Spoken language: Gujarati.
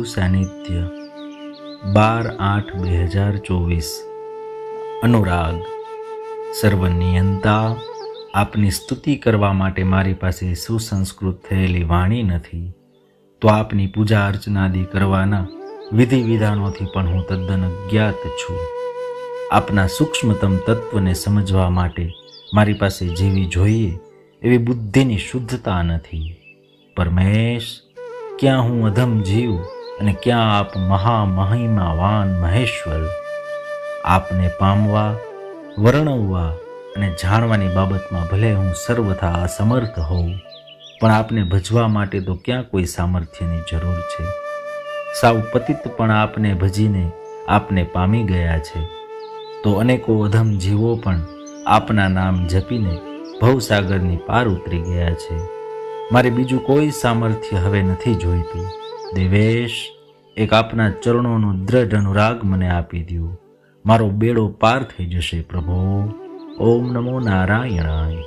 સાનિધ્ય 12/8/2024। અનુરાગ। સર્વનિયંતા, આપની સ્તુતિ કરવા માટે મારી પાસે સુસંસ્કૃત થયેલી વાણી નથી, તો આપની પૂજા અર્ચનાદિ કરવાના વિધિ વિધાનોથી પણ હું તદ્દન અજ્ઞાત છું। આપના સૂક્ષ્મતમ તત્વને સમજવા માટે મારી પાસે જેવી જોઈએ એવી બુદ્ધિની શુદ્ધતા નથી। પરમેશ, ક્યાં હું અધમ જીવ અને ક્યાં આપ મહામહિમાવાન મહેશ્વર। આપને પામવા, વર્ણવવા અને જાણવાની બાબતમાં ભલે હું સર્વથા અસમર્થ હોઉં, પણ આપને ભજવા માટે તો ક્યાં કોઈ સામર્થ્યની જરૂર છે। સાવ પતિત પણ આપને ભજીને આપને પામી ગયા છે, તો અનેકો અધમ જીવો પણ આપના નામ જપીને ભવસાગરની પાર ઉતરી ગયા છે। મારે બીજું કોઈ સામર્થ્ય હવે નથી જોઈતું। દેવેશ, એક આપના ચરણોનો દ્રઢ અનુરાગ મને આપી દો, મારો બેડો પાર થઈ જશે પ્રભો। ઓમ નમો નારાયણાય।